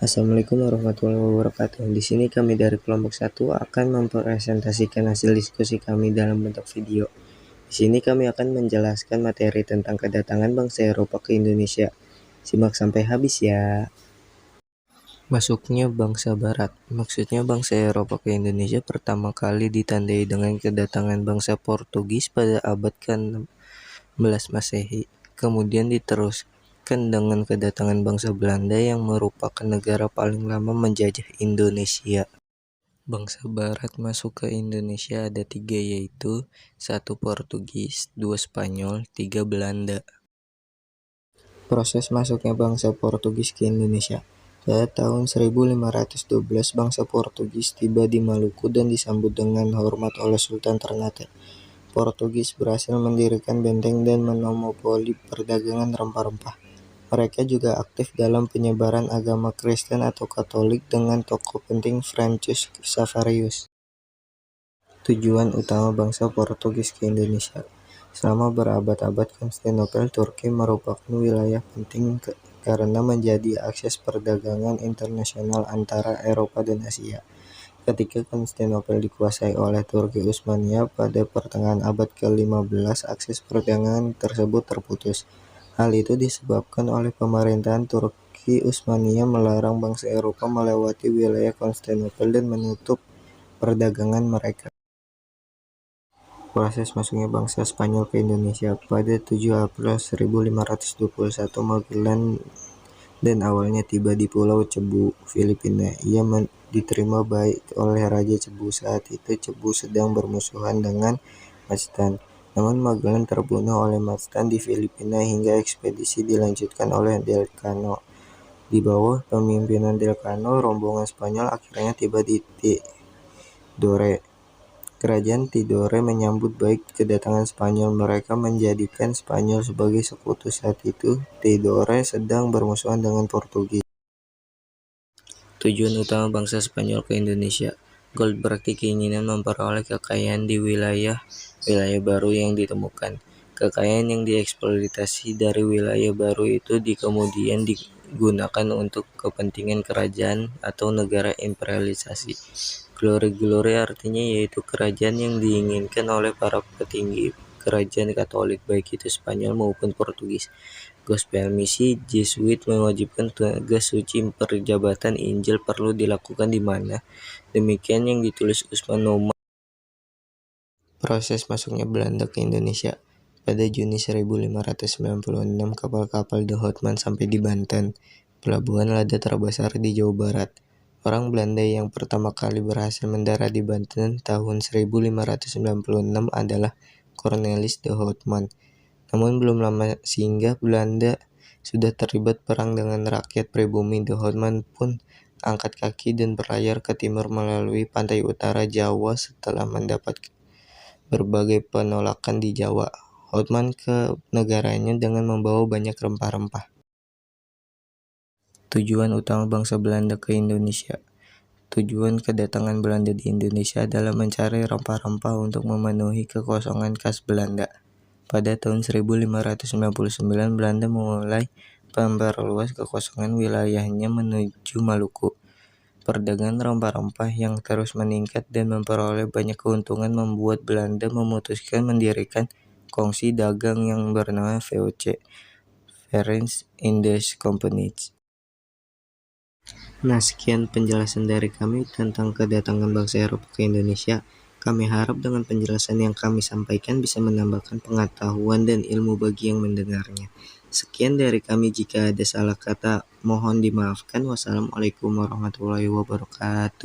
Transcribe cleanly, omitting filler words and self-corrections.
Assalamualaikum warahmatullahi wabarakatuh. Di sini kami dari kelompok 1 akan mempresentasikan hasil diskusi kami dalam bentuk video. Di sini kami akan menjelaskan materi tentang kedatangan bangsa Eropa ke Indonesia. Simak sampai habis ya. Masuknya bangsa Barat. Maksudnya bangsa Eropa ke Indonesia pertama kali ditandai dengan kedatangan bangsa Portugis pada abad ke-16 Masehi. Kemudian diteruskan dengan kedatangan bangsa Belanda yang merupakan negara paling lama menjajah Indonesia. Bangsa Barat masuk ke Indonesia ada 3, yaitu 1 Portugis, 2 Spanyol, 3 Belanda. Proses masuknya bangsa Portugis ke Indonesia. Pada tahun 1512 bangsa Portugis tiba di Maluku dan disambut dengan hormat oleh Sultan Ternate. Portugis berhasil mendirikan benteng dan memonopoli perdagangan rempah-rempah. Mereka juga aktif dalam penyebaran agama Kristen atau Katolik dengan tokoh penting Franciscus Xaverius. Tujuan utama bangsa Portugis ke Indonesia. Selama berabad-abad Konstantinopel Turki merupakan wilayah penting karena menjadi akses perdagangan internasional antara Eropa dan Asia. Ketika Konstantinopel dikuasai oleh Turki Utsmaniyah pada pertengahan abad ke-15, akses perdagangan tersebut terputus. Hal itu disebabkan oleh pemerintahan Turki Utsmaniyah melarang bangsa Eropa melewati wilayah Konstantinopel dan menutup perdagangan mereka. Proses masuknya bangsa Spanyol ke Indonesia. Pada 7 April 1521, Magellan dan awalnya tiba di Pulau Cebu, Filipina. Ia diterima baik oleh Raja Cebu. Saat itu Cebu sedang bermusuhan dengan Mazdan. Namun Magellan terbunuh oleh Mazdan di Filipina hingga ekspedisi dilanjutkan oleh Del Cano. Di bawah pemimpinan Del Cano, rombongan Spanyol akhirnya tiba di Tidore. Kerajaan Tidore menyambut baik kedatangan Spanyol. Mereka menjadikan Spanyol sebagai sekutu. Saat itu, Tidore sedang bermusuhan dengan Portugis. Tujuan utama bangsa Spanyol ke Indonesia. Gold berarti keinginan memperoleh kekayaan di wilayah baru yang ditemukan. Kekayaan yang dieksploitasi dari wilayah baru itu kemudian digunakan untuk kepentingan kerajaan atau negara imperialisasi. Glory artinya yaitu kerajaan yang diinginkan oleh para petinggi kerajaan Katolik, baik itu Spanyol maupun Portugis. Gospel misi Jesuit mewajibkan tugas suci perjabatan Injil perlu dilakukan di mana. Demikian yang ditulis Usman Nomor. Proses masuknya Belanda ke Indonesia. Pada Juni 1596, kapal-kapal De Houtman sampai di Banten, pelabuhan lada terbesar di Jawa Barat. Orang Belanda yang pertama kali berhasil mendarat di Banten tahun 1596 adalah Cornelis De Houtman. Namun belum lama sehingga Belanda sudah terlibat perang dengan rakyat pribumi. De Houtman pun angkat kaki dan berlayar ke timur melalui pantai utara Jawa. Setelah mendapat berbagai penolakan di Jawa, Houtman ke negaranya dengan membawa banyak rempah-rempah. Tujuan utama bangsa Belanda ke Indonesia. Tujuan kedatangan Belanda di Indonesia adalah mencari rempah-rempah untuk memenuhi kekosongan khas Belanda. Pada tahun 1599, Belanda mulai memperluas kekosongan wilayahnya menuju Maluku. Perdagangan rempah-rempah yang terus meningkat dan memperoleh banyak keuntungan membuat Belanda memutuskan mendirikan kongsi dagang yang bernama VOC, Foreign India Company. Nah, sekian penjelasan dari kami tentang kedatangan bangsa Eropa ke Indonesia. Kami harap dengan penjelasan yang kami sampaikan bisa menambahkan pengetahuan dan ilmu bagi yang mendengarnya. Sekian dari kami, jika ada salah kata mohon dimaafkan. Wassalamualaikum warahmatullahi wabarakatuh.